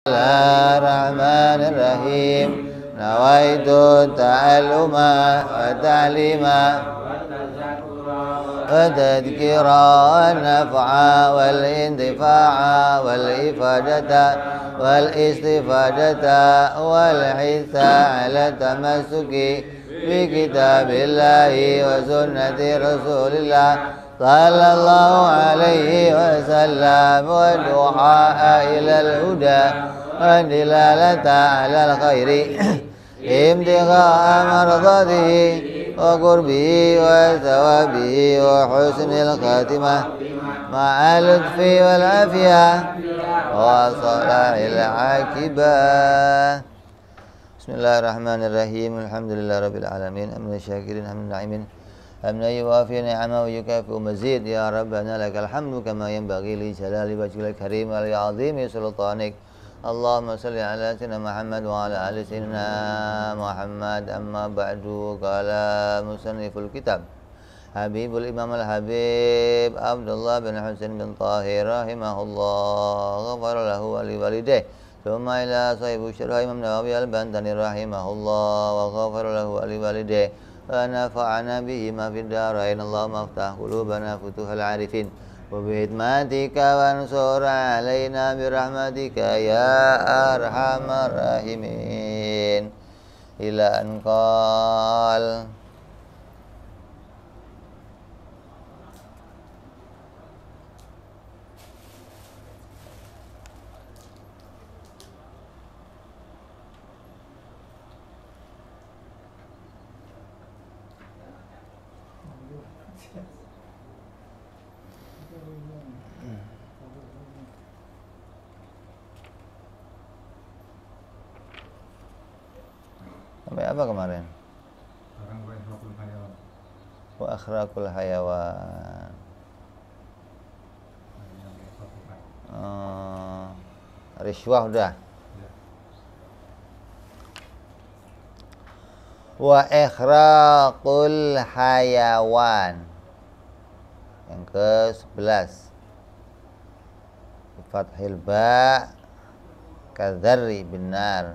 Bismillahirrahmanirrahim. Nawaitu ta'alluma wa ta'lima wa tadhkira wa naf'a wal intifa'a wal ifadata wal istifadata wal hisa ala tamassuki bi kitabillahi wa sunnati rasulillah sallallahu alaihi wasallam wa du'a ilal huda wa dilalata alal khairi imtigha'a mardatihi wa qurbihi wa thawabihi wa husnil khatimah ma'al lutfi wal afiyah wa salahil aqibah. Bismillahirrahmanirrahim. Alhamdulillahirabbil alamin. Hamdan syakirin hamdan na'imin. Hamdan yuwafi ni'amahu wa yukafi'u mazid. Ya Rabbana lakal hamdu kama yanbaghi li jalali wajhikal karim wa li 'azimi sultanik. Allahumma salli ala sayyidina Muhammad wa ala ali sayyidina Muhammad. Amma ba'du, qala musanniful kitab Habibul Imam al-Habib Abdullah bin Husain bin Tahir rahimahullah, ghafara lahu wa li walidayhi. Thumma ila sahibu syarah Imam Nawawi al-Bantani rahimahullah, wa ghafara lahu wa li walidayhi. ونفعنا بهما في الدارين. اللهم افتح قلوبنا فتوح العارفين وبحكمتك وانصر علينا برحمتك يا أرحم الراحمين. إلى أن قال sampai apa kemarin? Wa akhraqul hayawan. Riswah udah. Wa ikhraqul hayawan. Yang ke-11. Fathil ba kadzarri binar.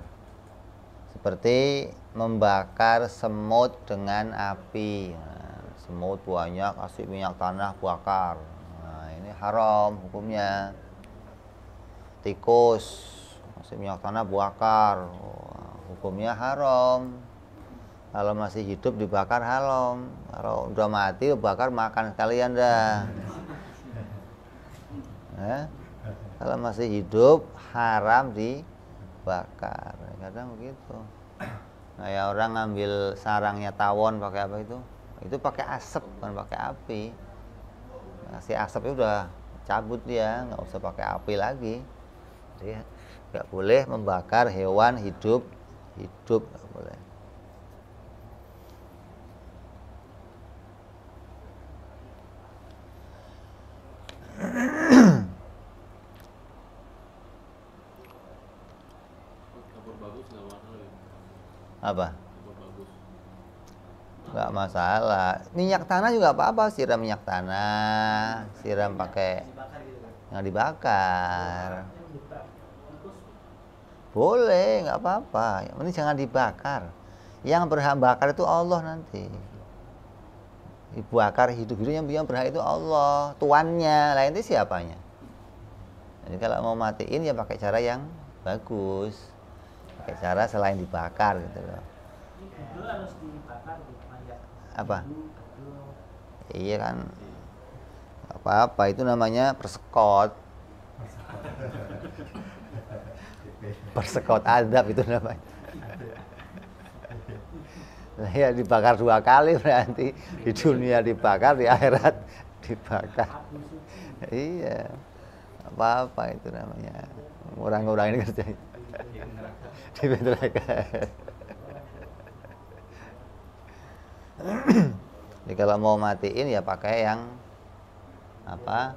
Seperti membakar semut dengan api. Nah, semut banyak, kasih minyak tanah, bakar. Nah, ini haram hukumnya. Tikus, kasih minyak tanah, bakar. Hukumnya haram. Kalau masih hidup dibakar haram. Kalau udah mati bakar makan sekalian dah. Kalau masih hidup haram dibakar. Kadang begitu. Nah, ya orang ngambil sarangnya tawon pakai apa itu? Itu pakai asap, bukan pakai api. Kasih asapnya udah cabut dia, nggak usah pakai api lagi. Jadi nggak boleh membakar hewan hidup nggak boleh. Apa? Enggak masalah. Minyak tanah juga apa-apa, siram minyak tanah, siram pakai yang dibakar. Boleh, nggak apa-apa. Yang penting jangan dibakar. Yang berhak bakar itu Allah nanti. Dibakar hidup-hidup yang berhak itu Allah, tuannya. Lah itu siapanya? Jadi kalau mau matiin ya pakai cara yang bagus. Pakai cara selain dibakar gitu loh. Itu harus dibakar apa? Iya kan. Apa-apa itu namanya persekot. Persekot adab itu namanya. Nah, ya dibakar 2 kali berarti. Di dunia dibakar, di akhirat dibakar. Iya. Apa-apa itu namanya. Orang-orang ini kerja di neraka. Jadi kalau mau matiin ya pakai yang apa?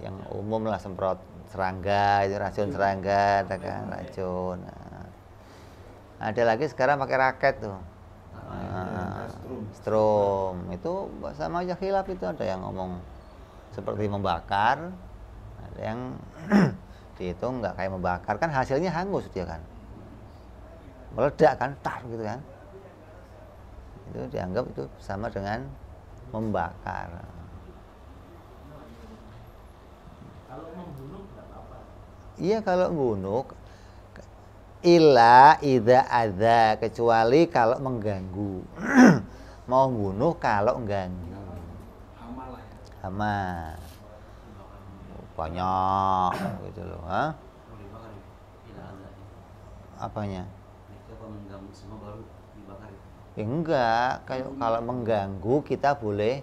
Yang umum lah, semprot serangga, itu racun serangga, ada kan racun. Nah, ada lagi sekarang pakai raket tuh. Strom itu sama aja khilaf, itu ada yang ngomong seperti membakar, ada yang dihitung nggak kayak membakar, kan hasilnya hangus dia kan, meledak kan, tar gitu kan, itu dianggap itu sama dengan membakar. Kalau membunuh nggak apa-apa. Iya kalau membunuh, illa idza adza, kecuali kalau mengganggu. Mau bunuh kalau mengganggu. Hama lah ya. Hama. Banyak gitu loh, ha? Mau dibakar ya? Tidak ada. Apanya? Itu apa mengganggu semua baru dibakar itu? Ya enggak, kayak kalau mengganggu kita boleh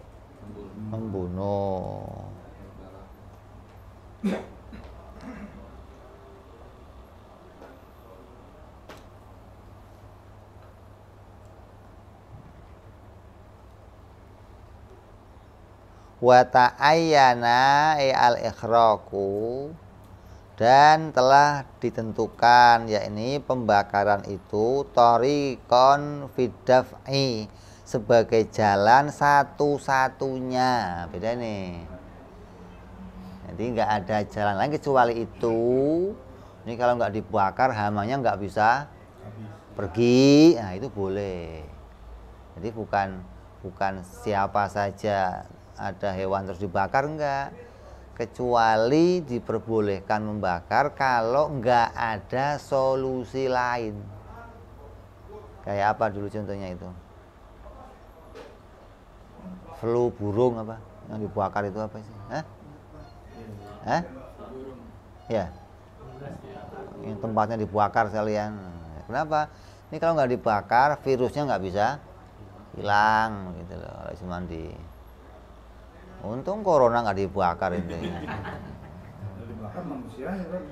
membunuh. Wa ta'ayyana al-ikhraqu, dan telah ditentukan yakni pembakaran itu thariqon fidaf'i, sebagai jalan satu-satunya. Beda nih. Jadi nggak ada jalan lain kecuali itu. Ini kalau nggak dibakar hamanya nggak bisa pergi. Nah itu boleh. Jadi bukan siapa saja ada hewan terus dibakar, enggak, kecuali diperbolehkan membakar kalau enggak ada solusi lain. Kayak apa dulu contohnya itu? Flu burung apa yang dibakar itu apa sih? Hah? Hah? Ya, yang tempatnya dibakar sekalian. Kenapa? Ini kalau nggak dibakar virusnya nggak bisa hilang gitu loh, kalau cuma di. Untung corona nggak dibakar itu. Dibakar manusianya kan.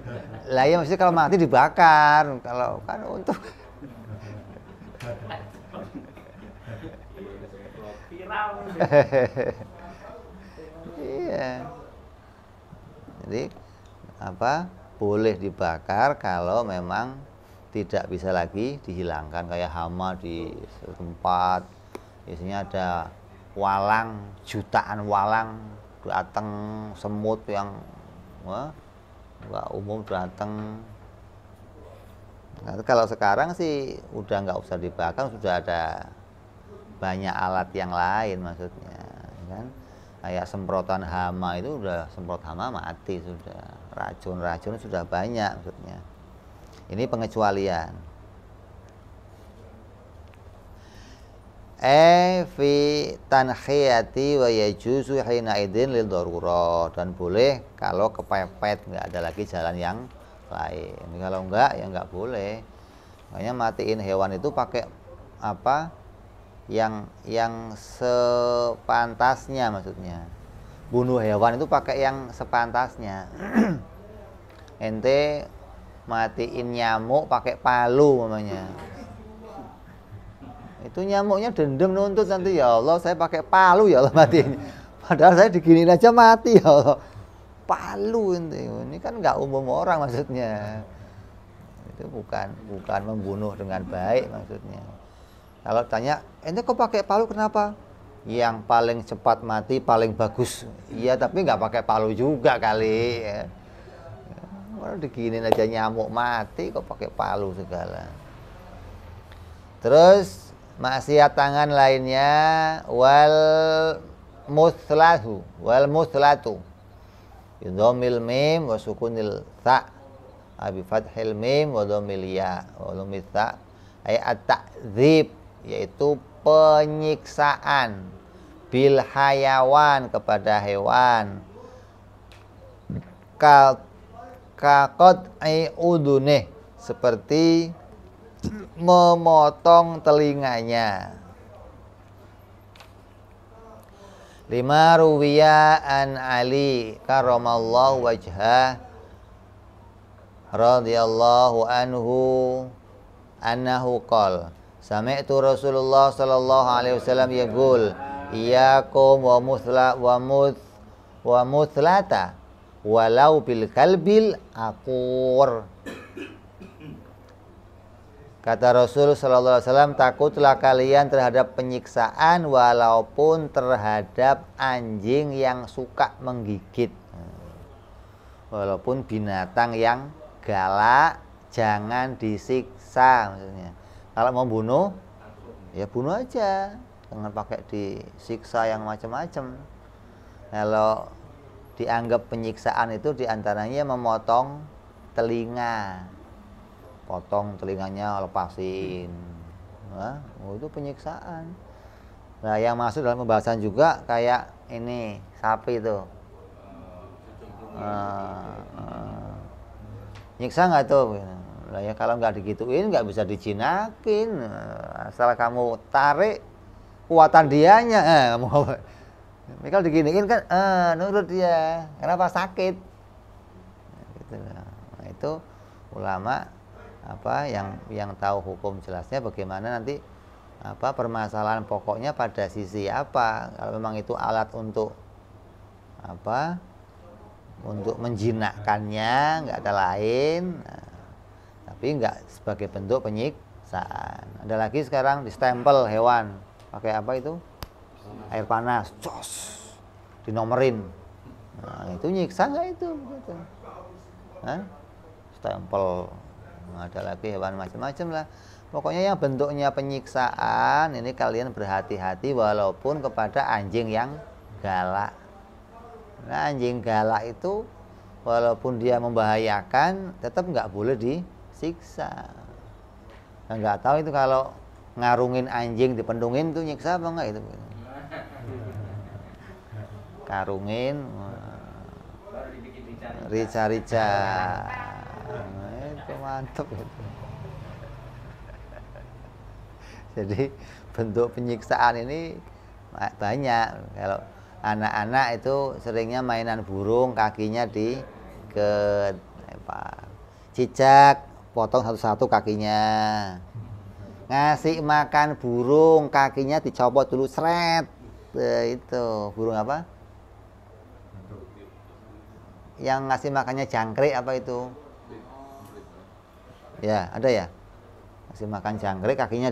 Lah ya mesti kalau mati dibakar, kalau kan untuk Viral. iya. Jadi apa? Boleh dibakar kalau memang tidak bisa lagi dihilangkan, kayak hama di tempat biasanya ada walang, jutaan walang datang, semut yang nggak umum datang. Nah, kalau sekarang sih udah nggak usah dibakar, sudah ada banyak alat yang lain maksudnya, kan? Kayak semprotan hama itu udah semprot hama mati sudah, racun-racun sudah banyak maksudnya. Ini pengecualian. Fi tankhiyati wa yajuzu hina idzin lil darurah, dan boleh kalau kepepet nggak ada lagi jalan yang lain. Kalau enggak ya nggak boleh. Makanya matiin hewan itu pakai apa yang sepantasnya, maksudnya bunuh hewan itu pakai yang sepantasnya. Ente matiin nyamuk pakai palu namanya, itu nyamuknya dendam nuntut nanti, ya Allah saya pakai palu ya Allah matiin, padahal saya diginiin aja mati ya Allah. Palu ini kan nggak umum orang maksudnya, itu bukan membunuh dengan baik maksudnya. Kalau tanya ente kok pakai palu kenapa? Yang paling cepat mati paling bagus. Iya tapi nggak pakai palu juga kali ya. Orang diginiin aja nyamuk mati kok pakai palu segala. Terus maksiat tangan lainnya wal muslatu bidhamil mim wa sukunil ta, abi fathil mim wa dhamil ya wa lumit ta, ay at-ta'dzib, yaitu penyiksaan, bil hayawan, kepada hewan, kakot ai udune, seperti memotong telinganya. Lima ruwiya an Ali karamallahu wajhah radhiyallahu anhu annahu qala sami'tu Rasulullah sallallahu alaihi wasallam yaqul iyyakum wa muthlata walau bil kalbil aqur. Kata Rasul sallallahu alaihi wasallam, takutlah kalian terhadap penyiksaan walaupun terhadap anjing yang suka menggigit. walaupun binatang yang galak jangan disiksa maksudnya. Kalau mau bunuh ya bunuh aja, jangan pakai disiksa yang macam-macam. Kalau dianggap penyiksaan itu diantaranya memotong telinga, potong telinganya lepasin, nah, itu penyiksaan. Nah yang masuk dalam pembahasan juga kayak ini sapi itu, nyiksa nggak tuh? Nah ya kalau nggak digituin nggak bisa dijinakin, asal kamu tarik kuatan dianya, mau kalau diginiin kan nurut dia, kenapa sakit? Gitu. Nah, itu ulama apa yang tahu hukum jelasnya bagaimana nanti apa permasalahan pokoknya pada sisi apa. Kalau memang itu alat untuk apa? Untuk menjinakkannya, nggak ada lain. Nah, tapi nggak sebagai bentuk penyiksaan. Ada lagi sekarang distempel hewan pakai apa itu? Air panas, jos, dinomerin. Nah, itu nyiksa nggak itu? Gitu. Hah? Stempel. Nah, ada lagi hewan macam-macam lah. Pokoknya yang bentuknya penyiksaan ini kalian berhati-hati walaupun kepada anjing yang galak. Nah, anjing galak itu walaupun dia membahayakan tetap nggak boleh disiksa. Nah, nggak tahu itu kalau ngarungin anjing dipendungin tuh nyiksa apa enggak itu? Karungin, rica-rica, itu mantep itu. Jadi bentuk penyiksaan ini banyak. Kalau anak-anak itu seringnya mainan burung, kakinya dilempar, cicak, potong satu-satu kakinya. Ngasih makan burung, kakinya dicopot dulu, seret. Itu burung apa? Yang ngasih makannya jangkrik apa itu? Ya, ada ya? Ngasih makan jangkrik kakinya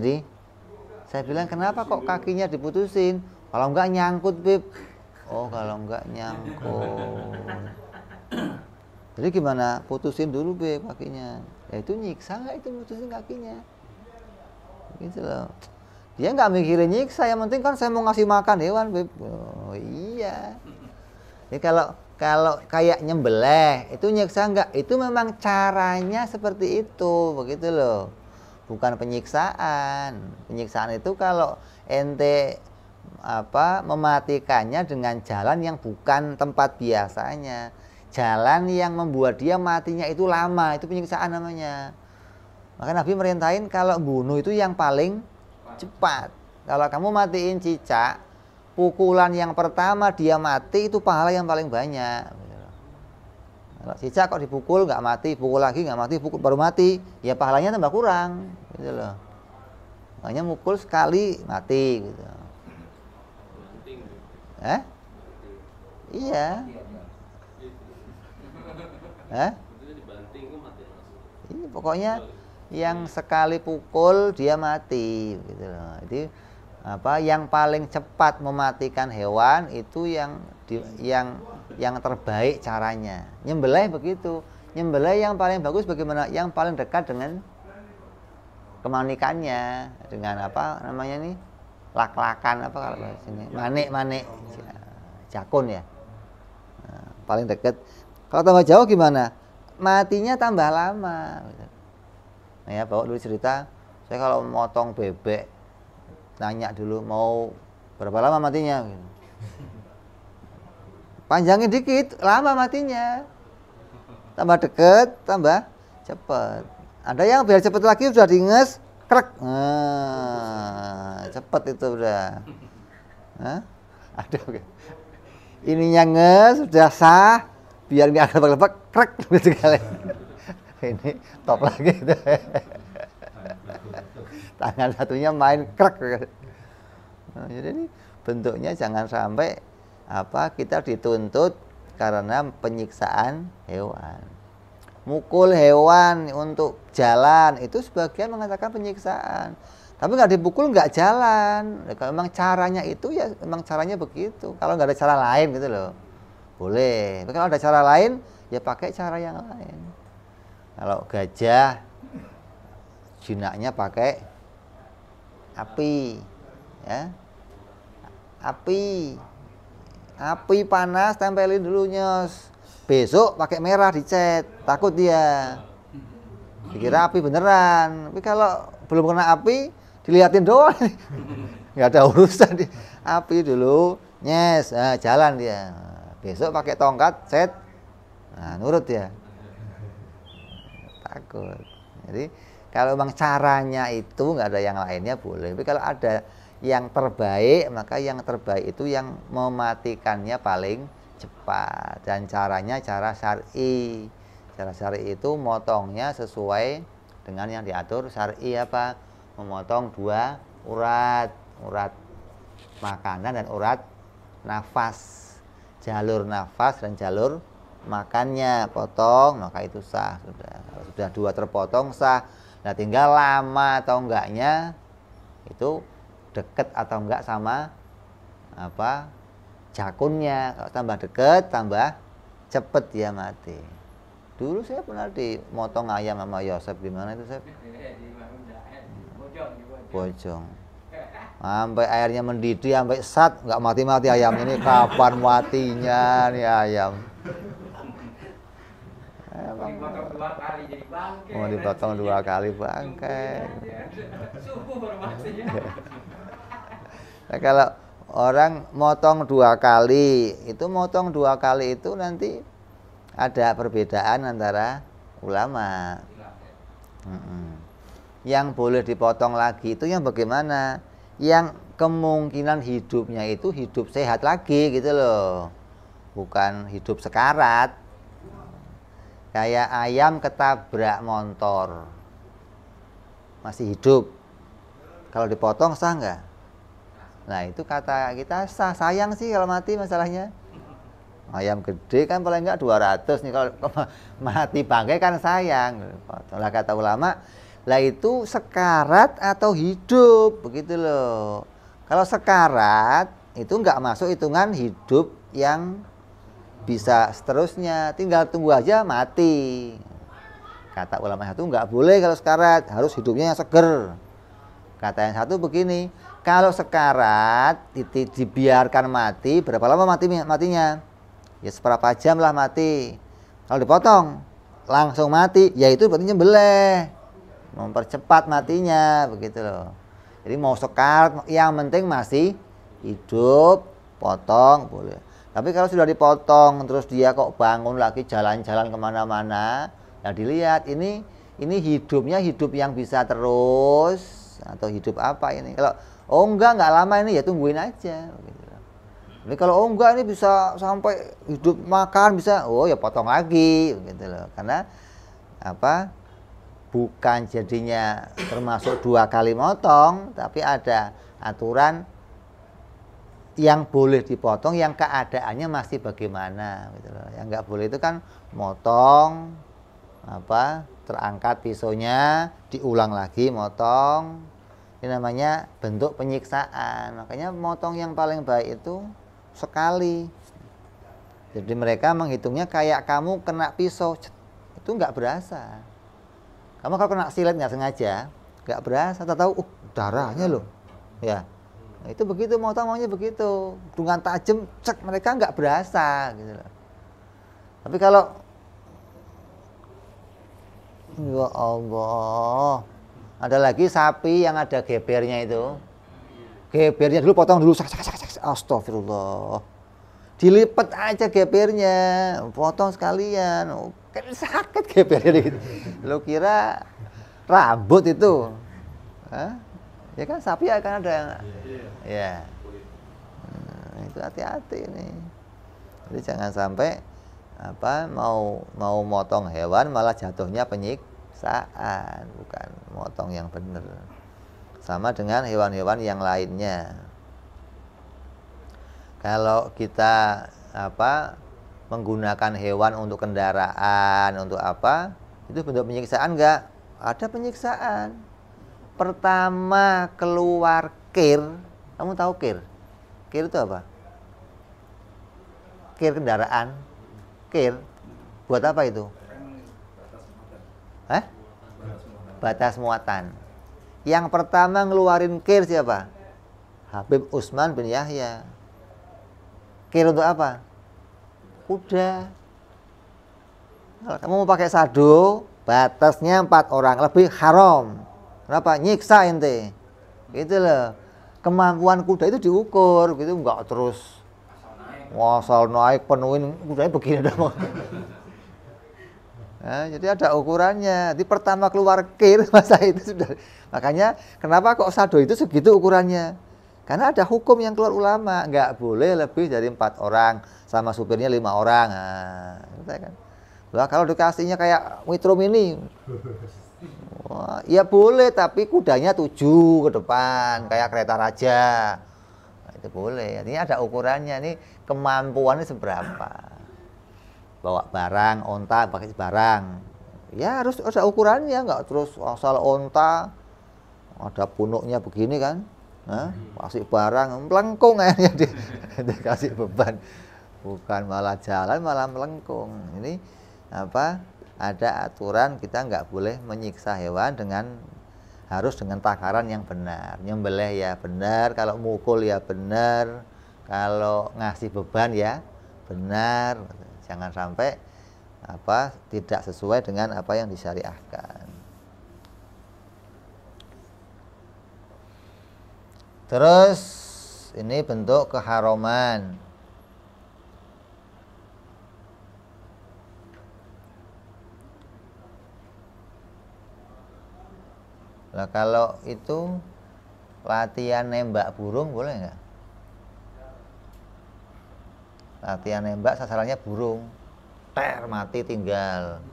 saya bilang kenapa kok kakinya diputusin? Kalau enggak nyangkut, Bib. Oh, kalau enggak nyangkut. Jadi gimana? Putusin dulu, Bib, kakinya. Ya itu nyiksa enggak itu putusin kakinya? Gitu loh. Dia enggak mikirin nyiksa, yang penting kan saya mau ngasih makan hewan, Bib. Oh, iya. Jadi kalau kayak nyembelih itu nyiksa enggak? Itu memang caranya seperti itu, begitu loh. Bukan penyiksaan. Penyiksaan itu kalau ente apa mematikannya dengan jalan yang bukan tempat biasanya. Jalan yang membuat dia matinya itu lama, itu penyiksaan namanya. Maka Nabi merintahin kalau bunuh itu yang paling cepat. Kalau kamu matiin cicak, pukulan yang pertama dia mati itu pahala yang paling banyak. Kalau cicak kok dipukul nggak mati, pukul lagi nggak mati, pukul baru mati, ya pahalanya tambah kurang, gitu loh. Makanya mukul sekali mati, gitu. Iya. Ini pokoknya yang sekali pukul dia mati, gitu loh. Jadi apa yang paling cepat mematikan hewan itu yang terbaik caranya. Nyembelih begitu. Nyembelih yang paling bagus bagaimana? Yang paling dekat dengan kemanikannya, dengan apa namanya nih? Lak-lakan apa kalau bahasa sini? Manik-manik. Jakun ya. Nah, paling dekat. Kalau tambah jauh gimana? Matinya tambah lama. Nah, ya bawa dulu cerita. Saya kalau motong bebek nanya dulu mau berapa lama matinya? Panjangin dikit, lama matinya. Tambah deket, tambah cepet. Ada yang biar cepet lagi sudah diinges, krek. Cepet itu udah. Ada oke. Ininya nges, sudah sah, biar nggak lebek-lebek, krek sekali. Ini top lagi. Tangan satunya main krek. Jadi bentuknya jangan sampai kita dituntut karena penyiksaan hewan. Mukul hewan untuk jalan itu sebagian mengatakan penyiksaan. Tapi nggak dipukul nggak jalan. Kalau memang caranya itu memang caranya begitu. Kalau nggak ada cara lain gitu loh, boleh. Tapi kalau ada cara lain ya pakai cara yang lain. Kalau gajah jinaknya pakai api, ya. Api panas tempelin dulu nyos. Besok pakai merah dicet, takut dia. Dikira api beneran. Tapi kalau belum kena api, dilihatin doang. Nggak ada urusan. Api dulu, nyes, nah, jalan dia. Besok pakai tongkat, set, nah, nurut dia. Takut. Jadi kalau memang caranya itu nggak ada yang lainnya boleh. Tapi kalau ada yang terbaik, maka yang terbaik itu yang mematikannya paling cepat. Dan caranya cara syar'i. Cara syar'i itu motongnya sesuai dengan yang diatur syar'i apa? Memotong 2 urat, urat makanan dan urat nafas. Jalur nafas dan jalur makannya potong, maka itu sah sudah. Kalau sudah 2 terpotong sah. Nah, tinggal lama atau enggaknya itu deket atau enggak sama apa jakunnya. Kalau tambah deket, tambah cepet dia mati. Dulu saya pernah dimotong ayam sama Yosep. Gimana itu, Sep? Bojong. Sampai airnya mendidih, sampai sat, nggak mati-mati ayamnya. Ini kapan matinya nih ayam? Dipotong 2 kali jadi bangke. Mau dipotong 2 kali bangke. Subuh baru matinya. Nah, kalau orang motong 2 kali, itu motong 2 kali itu nanti ada perbedaan antara ulama. Yang boleh dipotong lagi itu yang bagaimana? Yang kemungkinan hidupnya itu hidup sehat lagi gitu loh. Bukan hidup sekarat. Kayak ayam ketabrak motor. Masih hidup. Kalau dipotong sah nggak? Nah, itu kata kita sah. Sayang sih kalau mati masalahnya. Ayam gede kan paling nggak 200 nih, kalau mati bangkai kan sayang. Lah kata ulama, lah itu sekarat atau hidup, begitu loh. Kalau sekarat itu nggak masuk hitungan hidup yang bisa seterusnya, tinggal tunggu aja mati. Kata ulama satu nggak boleh kalau sekarat, harus hidupnya yang seger. Kata yang satu begini, kalau sekarat dibiarkan mati, berapa lama matinya? Ya seberapa jam lah mati. Kalau dipotong langsung mati, ya itu berarti nyembelih, mempercepat matinya, begitu loh. Jadi mau sekarat, yang penting masih hidup, potong boleh. Tapi kalau sudah dipotong terus dia kok bangun lagi jalan-jalan kemana-mana, ya dilihat ini hidupnya hidup yang bisa terus atau hidup apa ini. Kalau oh enggak lama ini, ya tungguin aja, begitu. Jadi kalau oh enggak ini bisa sampai hidup makan bisa, oh ya potong lagi, begitu loh. Karena apa? Bukan jadinya termasuk 2 kali motong, tapi ada aturan yang boleh dipotong, yang keadaannya masih bagaimana, gitu loh. Yang nggak boleh itu kan motong, apa? Terangkat pisaunya, diulang lagi motong. Ini namanya bentuk penyiksaan. Makanya motong yang paling baik itu sekali. Jadi mereka menghitungnya kayak kamu kena pisau, itu nggak berasa. Kamu kalau kena silet nggak sengaja, nggak berasa. Tahu darahnya loh, ya. Nah, itu begitu motong maunya begitu, dengan tajam, cek mereka nggak berasa, gitu loh. Tapi kalau ya Allah, ada lagi sapi yang ada gebernya itu. Gebernya dulu potong dulu, astagfirullah. Dilipat aja gebernya, potong sekalian. Kan sakit gebernya gitu. Lo kira rambut itu? Hah? Ya kan sapi akan ada yang ya. Itu hati-hati nih. Jadi jangan sampai apa mau motong hewan malah jatuhnya penyiksaan, bukan motong yang benar. Sama dengan hewan-hewan yang lainnya. Kalau kita apa menggunakan hewan untuk kendaraan, untuk apa? Itu bentuk penyiksaan enggak? Ada penyiksaan. Pertama keluar kir. Kamu tahu kir? Kir itu apa? Kir kendaraan. Kir. Buat apa itu? Batas muatan. Hah? Batas muatan. Batas muatan. Yang pertama ngeluarin kir siapa? Habib Utsman bin Yahya. Kir untuk apa? Kuda. Kalau kamu mau pakai sado, batasnya 4 orang, lebih haram. Kenapa? Nyiksa ente. Gitu loh. Kemampuan kuda itu diukur, gitu enggak terus asal naik penuhin kudanya begini dong. Nah, jadi ada ukurannya. Di pertama keluar kir masa itu sudah. Makanya kenapa kok sado itu segitu ukurannya? Karena ada hukum yang keluar ulama, nggak boleh lebih dari 4 orang sama supirnya 5 orang. Nah, kan. Lah kalau dikasihnya kayak Metro Mini, wah, ya boleh tapi kudanya 7 ke depan kayak kereta raja. Nah, itu boleh. Ini ada ukurannya. Ini kemampuannya seberapa. Bawa barang, onta, pakai barang. Ya harus ada ukurannya, nggak terus asal onta ada punuknya begini kan. Nah, kasih barang melengkung akhirnya dikasih beban. Bukan malah jalan malah melengkung. Ini apa? Ada aturan kita nggak boleh menyiksa hewan harus dengan takaran yang benar. Nyembelih ya benar, kalau mukul ya benar, kalau ngasih beban ya benar. Jangan sampai tidak sesuai dengan apa yang disyariahkan. Terus ini bentuk keharaman. Nah kalau itu latihan nembak burung boleh nggak? Latihan nembak sasarannya burung, mati tinggal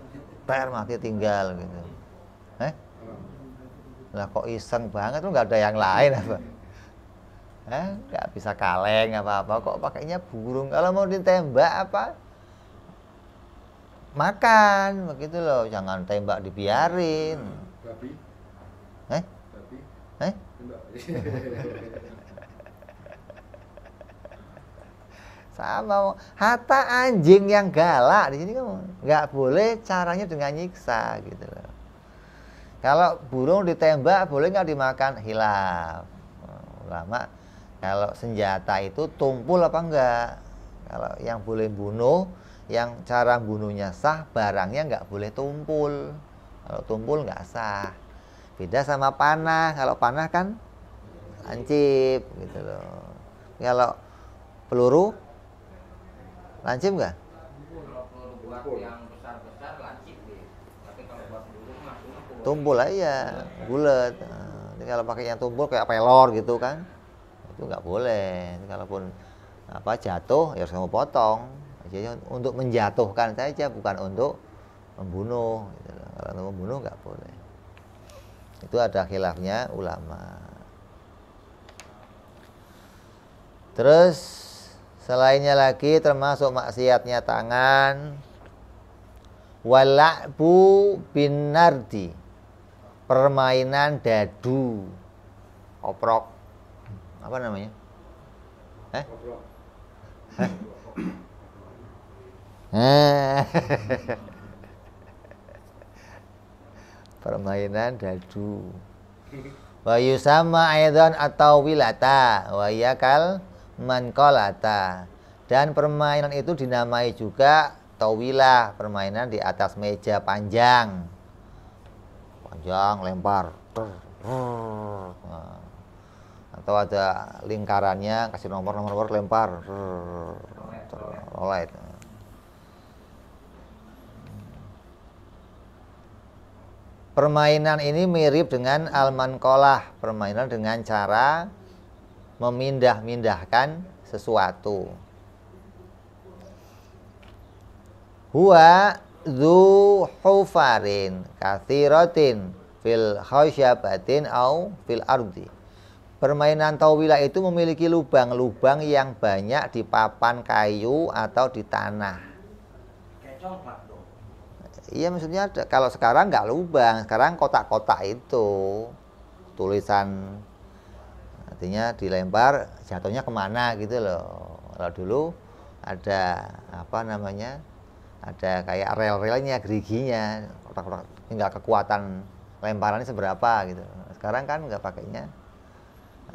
gitu. Lah kok iseng banget tuh, nggak ada yang lain apa? Nggak bisa kaleng apa-apa, kok pakainya burung. Kalau mau ditembak apa? Makan, begitu loh. Jangan tembak dibiarin. Babi. Babi. Tembak. Sama hatta anjing yang galak di sini kamu nggak boleh caranya dengan nyiksa gitu loh. Kalau burung ditembak boleh nggak dimakan? Hilaf ulama. Kalau senjata itu tumpul apa enggak? Kalau yang boleh bunuh, yang cara bunuhnya sah, barangnya nggak boleh tumpul. Kalau tumpul nggak sah. Beda sama panah. Kalau panah kan lancip gitu loh. Kalau peluru lancip nggak? Kalau buat yang besar-besar lancip deh. Tapi kalau buat dulu mah Tumpul aja, bulat. Nah, kalau pakai yang tumpul kayak pelor gitu kan, itu nggak boleh. Kalaupun jatuh ya harus kamu potong. Jadi untuk menjatuhkan saja, bukan untuk membunuh. Gitu. Kalau untuk membunuh nggak boleh. Itu ada khilafnya ulama. Terus selainnya lagi termasuk maksiatnya tangan, wala'bu bin nardi, permainan dadu, oprok, apa namanya? Permainan dadu. Wa yusamma aidan atau wilata wa yakal mankolata. Dan permainan itu dinamai juga tawilah, permainan di atas meja panjang lempar. Nah, atau ada lingkarannya, kasih nomor lempar rolet. Permainan ini mirip dengan al-manqolah, permainan dengan cara memindah-mindahkan sesuatu. Huwa dzu hufarin katsiratin fil khasyabatin au fil ardi. Permainan tawilah itu memiliki lubang-lubang yang banyak di papan kayu atau di tanah. kayak congklak dong. Iya, maksudnya kalau sekarang nggak lubang, sekarang kotak-kotak itu tulisan, artinya dilempar jatuhnya kemana gitu loh. Kalau dulu ada ada kayak rel-relnya, geriginya, kotak-kotak, tinggal kekuatan lemparannya seberapa gitu. Sekarang kan nggak pakainya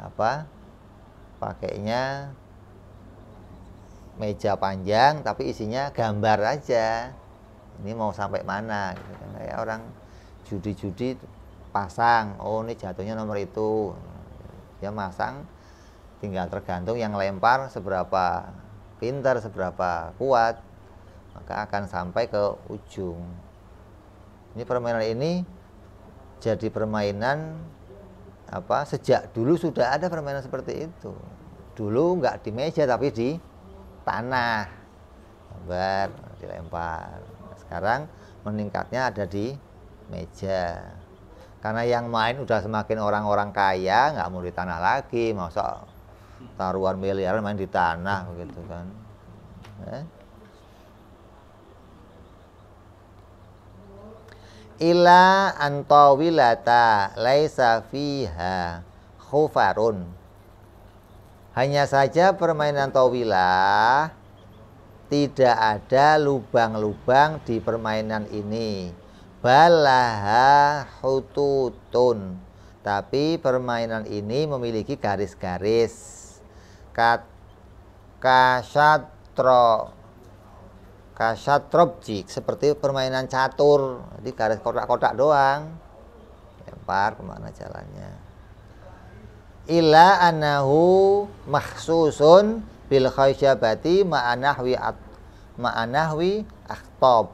apa? Pakainya meja panjang tapi isinya gambar aja. Ini mau sampai mana gitu kan. Kayak orang judi-judi pasang, oh ini jatuhnya nomor itu. Dia masang, tinggal tergantung yang lempar seberapa pintar, seberapa kuat, maka akan sampai ke ujung. Ini permainan ini jadi permainan apa? Sejak dulu sudah ada permainan seperti itu. Dulu nggak di meja tapi di tanah, gambar dilempar. Sekarang meningkatnya ada di meja. Karena yang main udah semakin orang-orang kaya, nggak mau di tanah lagi, masa taruhan miliaran main di tanah begitu kan. Ila antawilata laisa fiha khufarun. Hanya saja permainan tawilah tidak ada lubang-lubang di permainan ini. Balaha hututun. Tapi permainan ini memiliki garis-garis. Kasatrobjik, seperti permainan catur. Jadi garis kotak-kotak doang. Lempar kemana jalannya. Ila anahu makhsusun bil khaisyabati ma'anahwi akhtab.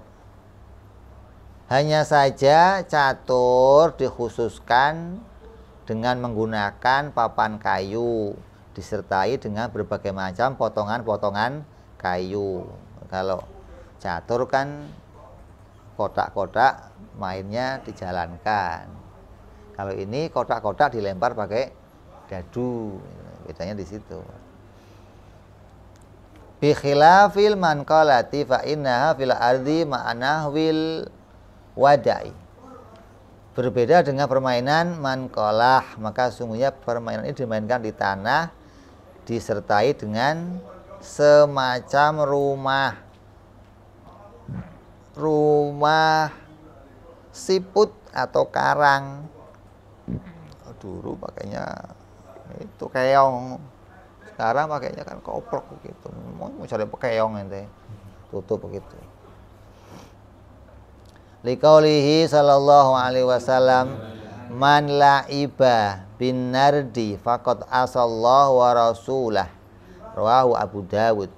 Hanya saja catur dikhususkan dengan menggunakan papan kayu disertai dengan berbagai macam potongan-potongan kayu. Kalau catur kan kotak-kotak mainnya dijalankan. Kalau ini kotak-kotak dilempar pakai dadu, bedanya di situ. Bi khilafil manqalati fa innaha fil ardi ma'anahwil wadai. Berbeda dengan permainan manqalah, maka sungguhnya permainan ini dimainkan di tanah disertai dengan semacam rumah siput atau karang. Dulu pakainya itu keong, sekarang pakainya kan koprok begitu. Mau cari keong ente tutup begitu. Liqaulihi sallallahu alaihi wasallam, man la'iba bin nardi faqad asallahu wa rasulah. Rawahu Abu Dawud.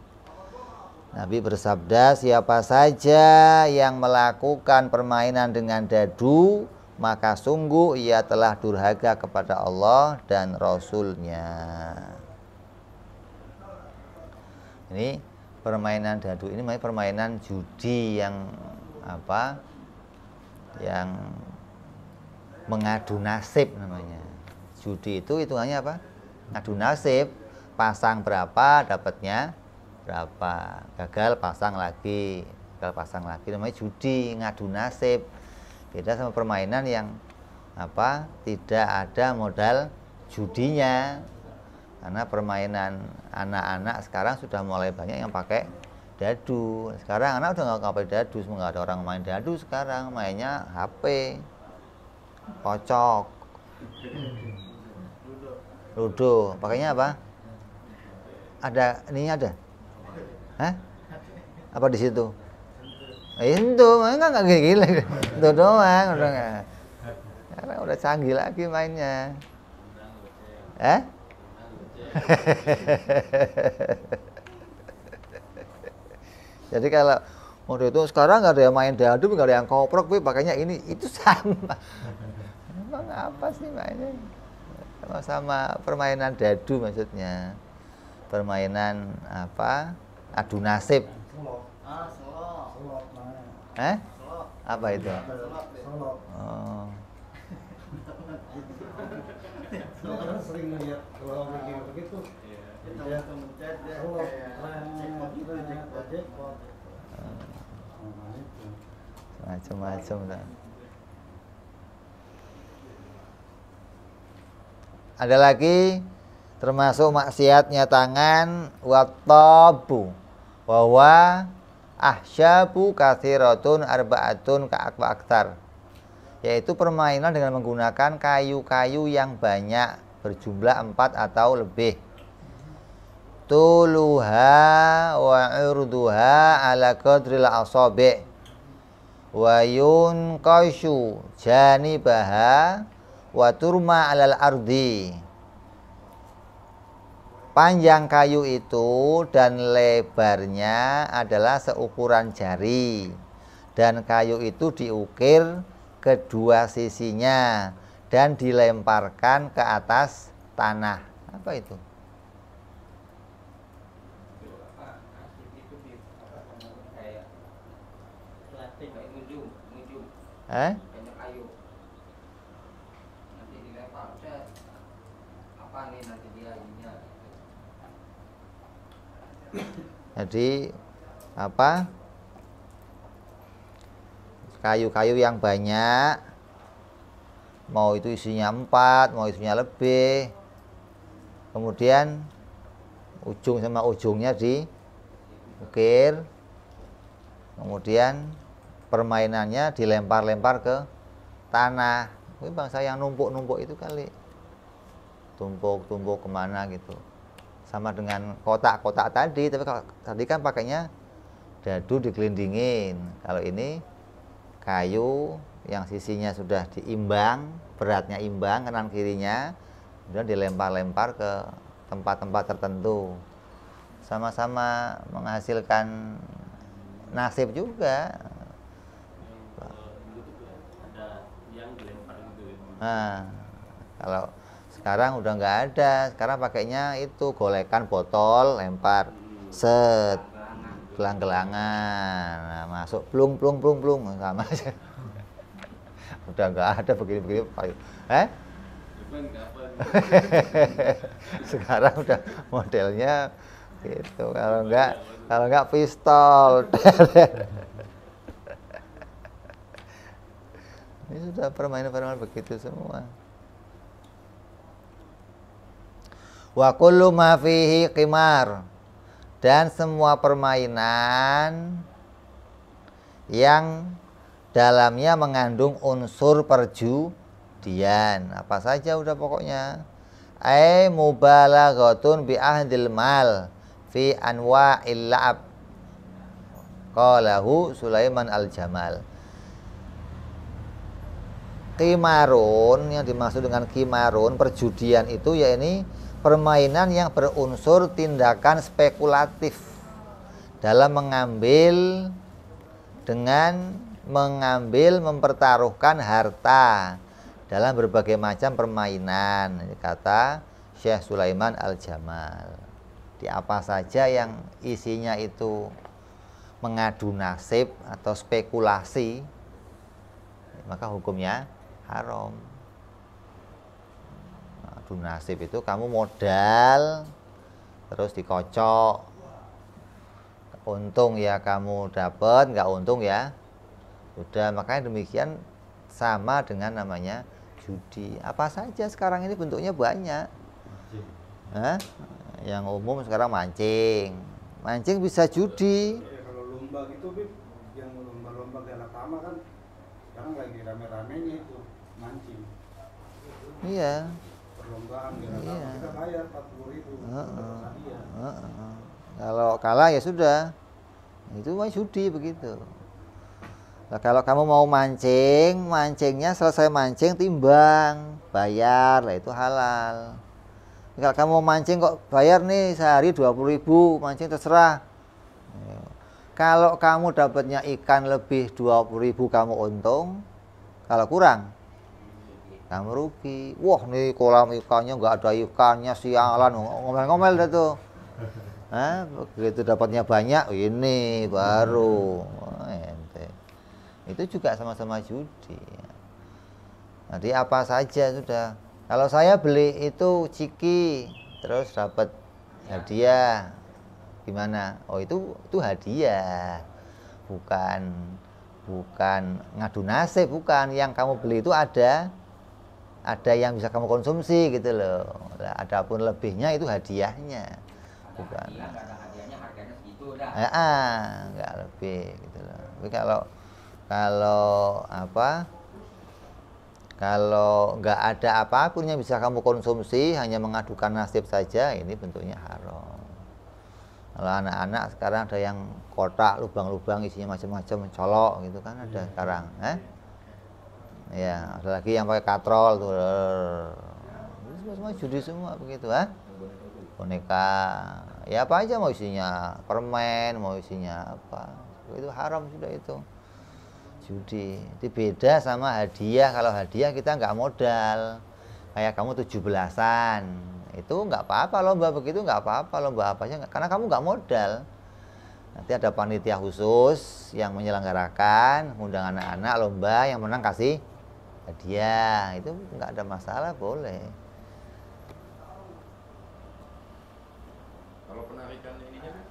Nabi bersabda, siapa saja yang melakukan permainan dengan dadu, maka sungguh ia telah durhaka kepada Allah dan Rasulnya. Ini permainan dadu ini permainan judi yang apa? Yang mengadu nasib namanya. Judi itu hitungannya apa? Ngadu nasib. Pasang berapa dapatnya berapa, gagal pasang lagi, namanya judi, ngadu nasib. Beda sama permainan yang apa, tidak ada modal judinya. Karena permainan anak-anak sekarang sudah mulai banyak yang pakai dadu. Sekarang anak udah nggak pakai dadu, semua nggak ada orang main dadu sekarang, mainnya HP, kocok, ludo. Pakainya apa? Ada ininya ada? Hah? Apa di situ? Itu enggak gila. Itu doang, udah enggak. Karena udah canggih lagi mainnya. Jadi kalau waktu itu sekarang nggak ada yang main dadu, nggak ada yang koprok, pakainya ini itu sama. Emang apa sih mainnya? Sama-sama permainan dadu maksudnya. Permainan apa? Adu nasib. Apa itu? Oh. Sering lihat kalau begitu. Macam-macam lah. Ada lagi termasuk maksiatnya tangan watabu, bahwa ahsyabu kathiratun arba'atun ka'akwa aktar, yaitu permainan dengan menggunakan kayu-kayu yang banyak berjumlah 4 atau lebih. Tuluha wa urduha ala qadril asabi' wa yunqashu janibaha wa turma alal ardi. Panjang kayu itu dan lebarnya adalah seukuran jari, dan kayu itu diukir kedua sisinya dan dilemparkan ke atas tanah. Apa itu? Banyak kayu. Nanti dilempar, apa nih nanti dia ininya. Jadi apa? Kayu-kayu yang banyak, mau itu isinya 4, mau isinya lebih, kemudian ujung sama ujungnya diukir, kemudian permainannya dilempar-lempar ke tanah. Ini bangsa yang numpuk-numpuk itu kali, tumpuk-tumpuk kemana gitu. Sama dengan kotak-kotak tadi, tapi kalau tadi kan pakainya dadu digelindingin. Kalau ini kayu yang sisinya sudah diimbang, beratnya imbang kanan kirinya, kemudian dilempar-lempar ke tempat-tempat tertentu. Sama-sama menghasilkan nasib juga. Ada yang dilempar gitu ya. Nah, kalau sekarang udah nggak ada, sekarang pakainya itu golekan botol, lempar, set, gelang-gelangan, nah, masuk plung sama aja. Udah nggak ada begini-begini. Sekarang udah modelnya gitu. Kalau nggak pistol. Ini sudah permainan-permainan begitu semua. Wa kullu ma fihi qimar, dan semua permainan yang dalamnya mengandung unsur perjudian, apa saja udah pokoknya. Ai mubalaghatun bi ahdil mal fi anwa'il la'ab, qalahu Sulaiman al-Jamal. Qimarun, yang dimaksud dengan qimarun perjudian itu ya ini permainan yang berunsur tindakan spekulatif dalam mengambil, mempertaruhkan harta dalam berbagai macam permainan, kata Syekh Sulaiman al-Jamal. Di apa saja yang isinya itu mengadu nasib atau spekulasi, maka hukumnya haram. Nasib itu kamu modal terus dikocok, untung ya kamu dapat, nggak untung ya udah. Makanya demikian sama dengan namanya judi. Apa saja sekarang ini bentuknya banyak. Yang umum sekarang mancing bisa judi. Kalau lomba gitu, yang lomba-lomba galak lama kan sekarang lagi rame-ramenya itu mancing. Iya. Perlombaan kita bayar 40.000 hadiah. Kalau kalah ya sudah, itu mah judi begitu. Nah, kalau kamu mau mancingnya selesai mancing timbang, bayar, lah itu halal. Kalau kamu mau mancing kok bayar nih sehari 20.000, mancing terserah. Kalau kamu dapatnya ikan lebih 20.000 kamu untung, kalau kurang kamu rugi. Wah, nih kolam ikannya nggak ada ikannya, sialan, ngomel-ngomel dah tuh. Begitu dapatnya banyak, ini baru ente. Itu juga sama-sama judi. Jadi apa saja sudah. Kalau saya beli itu ciki, terus dapat hadiah, gimana? Oh itu hadiah, bukan ngadu nasib, bukan. Yang kamu beli itu ada yang bisa kamu konsumsi gitu loh. Nah, adapun lebihnya itu hadiahnya, bukan. Nggak ada hadiahnya, harganya segitu. udah. Nggak lebih gitu loh. Tapi kalau apa? Kalau nggak ada apapun yang bisa kamu konsumsi, hanya mengadukan nasib saja, ini bentuknya haram. Kalau anak-anak sekarang ada yang kotak lubang-lubang isinya macam-macam, colok gitu kan ada sekarang, ya ada lagi yang pakai katrol tuh, semua judi semua begitu, boneka, ya apa aja mau isinya, permen, mau isinya apa, itu haram sudah itu. Judi itu beda sama hadiah. Kalau hadiah kita nggak modal, kayak kamu 17-an itu nggak apa-apa, lomba begitu nggak apa-apa, lomba apa aja karena kamu nggak modal. Nanti ada panitia khusus yang menyelenggarakan, undang anak-anak lomba, yang menang kasih hadiah, itu nggak ada masalah, boleh. Kalau penarikan ininya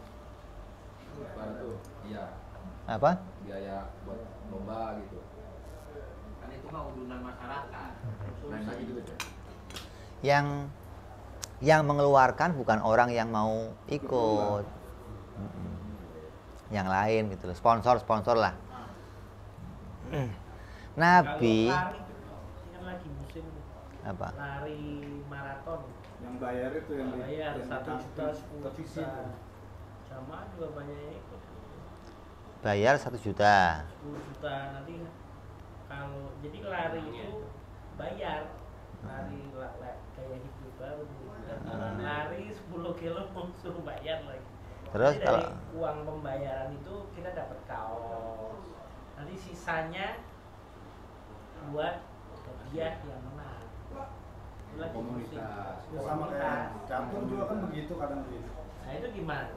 kan tuh, iya. Apa? Biaya buat lomba gitu. Kan itu mah udunan masyarakat. Lain lagi gitu ya. Yang mengeluarkan bukan orang yang mau ikut, yang lain gitu loh, sponsor lah. Nabi Kalau lari ini kan lagi musim apa? lari maraton, Yang bayar itu yang bayar yang 1 juta, 10 ke visi juta, itu. sama juga banyak yang ikut. Bayar 1 juta. 10 juta nanti kalau jadi lari itu bayar, lari kayak hidup baru, lari 10 kilo suruh bayar lagi. Terus Jadi kalau dari uang pembayaran itu kita dapat kaos, nanti sisanya buat hadiah yang menang. Itu lagi Komunitas. musim. Ya, sama kayak catur juga kan begitu kadang begitu. Nah itu gimana?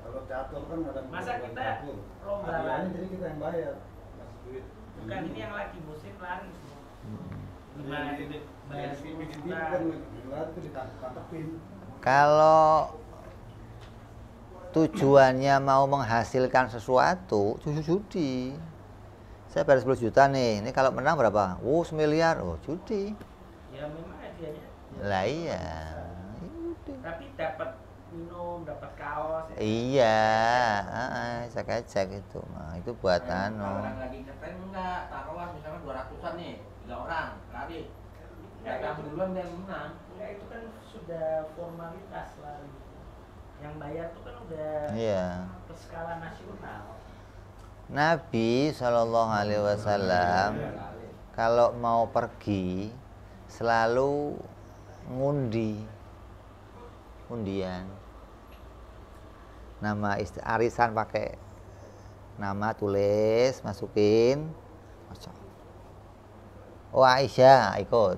Kalau catur kan kadang Masa bukan kita catur. lomba Hadiahnya lari? jadi kita yang bayar. Kasih duit. Bukan ini yang lagi musim lari. Gimana Di- itu bayar di 10 TV juta? kan lari itu ditangkapin. kalau tujuannya mau menghasilkan sesuatu, judi. Saya bayar 10 juta nih, ini kalau menang berapa? 1 miliar, judi. Ya memang hadiahnya. Lah iya. Yaudah. Tapi dapat minum, dapat kaos. ya. Iya, cek itu mah. Itu buat Kalau anu. orang lagi ngetrend enggak, taruhlah misalnya 200-an nih, 3 orang lari. Ya kamu duluan dia yang menang. Ya itu kan sudah formalitas lari. Yang bayar tuh kan udah Iya. ke skala nasional. Nabi Shallallahu Alaihi Wasallam kalau mau pergi selalu undian. Nama arisan pakai nama, tulis, masukin. Oh Aisyah ikut.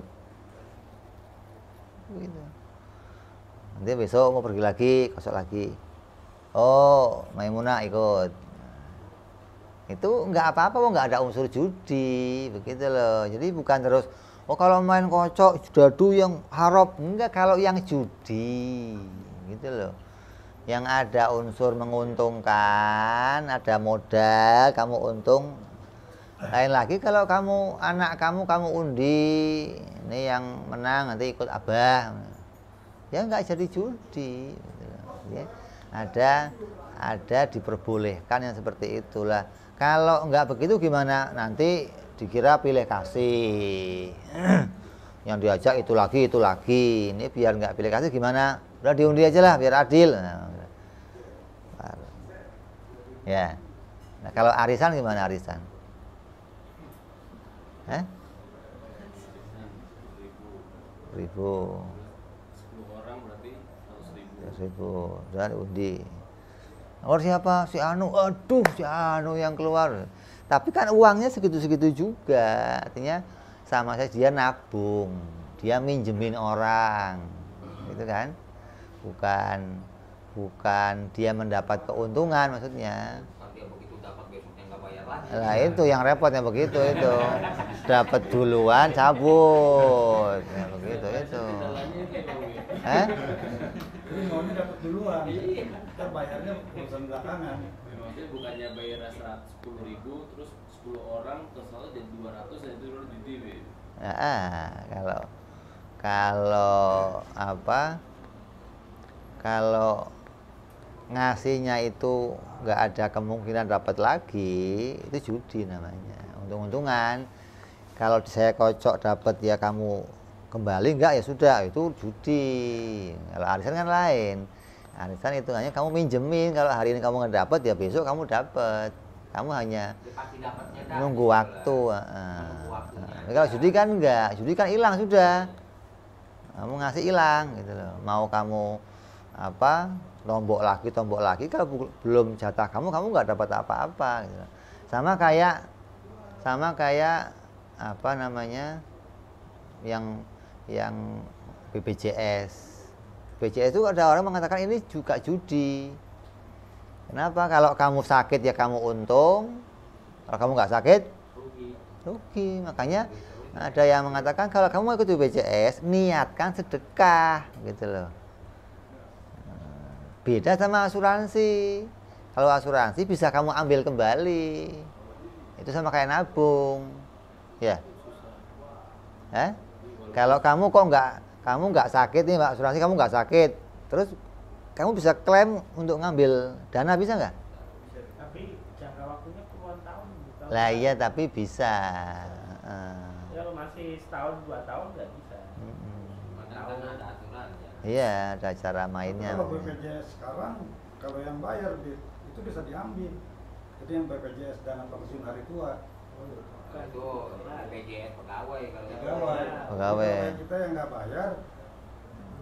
Begitu. Nanti besok mau pergi lagi, kosong lagi. Oh Maimunah ikut. Itu nggak apa-apa, nggak ada unsur judi, begitu loh. Jadi bukan terus, kalau main kocok dadu yang haram, enggak, kalau yang judi, gitu loh. Yang ada unsur menguntungkan, ada modal, kamu untung. Lain lagi kalau anak kamu undi, ini yang menang nanti ikut abah, ya nggak jadi judi, gitu loh. Ya. Ada diperbolehkan yang seperti itulah. Kalau nggak begitu gimana? Nanti dikira pilih kasih. Yang diajak itu lagi. Ini biar nggak pilih kasih gimana? Udah diundi aja lah biar adil. Ya. Nah, kalau arisan gimana arisan? 1.000. 10 orang berarti 100.000. 100.000. Dan undi. Nomor siapa? Si Anu. Aduh, si Anu yang keluar. Tapi kan uangnya segitu-segitu juga. Artinya sama saja dia nabung. Dia minjemin orang. Gitu kan? Bukan dia mendapat keuntungan maksudnya. Nanti yang begitu dapat besoknya nggak bayar lagi. Lah itu yang repotnya begitu itu. Dapat duluan cabut. Ya begitu itu. Jadi maunya dapat duluan. Kita bayarnya urusan belakangan. Maksudnya bukannya bayar 110.000 terus 10 orang terus jadi 200 dan itu udah judi. Kalau ngasihnya itu nggak ada kemungkinan dapat lagi, itu judi namanya. Untung-untungan. Kalau saya kocok dapat ya kamu kembali enggak ya sudah, itu judi. Kalau arisan kan lain. Arisan itu hanya kamu minjemin, kalau hari ini kamu nggak dapat ya besok kamu dapat. Kamu hanya nunggu waktu. Kalau judi kan enggak, judi kan hilang sudah. Kamu ngasih hilang gitu loh. Mau kamu apa tombok lagi, kalau belum jatah kamu nggak dapat apa-apa gitu. Sama kayak apa namanya yang BPJS itu ada orang mengatakan ini juga judi. Kenapa? Kalau kamu sakit ya kamu untung, kalau kamu nggak sakit rugi. Makanya ada yang mengatakan kalau kamu ikut BPJS niatkan sedekah gitu loh. Beda sama asuransi. Kalau asuransi bisa kamu ambil kembali. Itu sama kayak nabung. Ya. Kalau kamu nggak sakit nih Mbak, asuransi kamu nggak sakit. Terus kamu bisa klaim untuk ngambil dana, bisa nggak? Bisa, tapi jangka waktunya puluhan tahun. Lah iya, tapi bisa. Kalau masih setahun 2 tahun nggak bisa. Kan ada aturan ya. Iya, ada cara mainnya. Kalau BPJS sekarang, kalau yang bayar itu bisa diambil. Jadi yang BPJS dana pensiun hari tua. Itu BPJS pegawai kalau Pegawai. Pegawai. Kalau kita yang nggak bayar,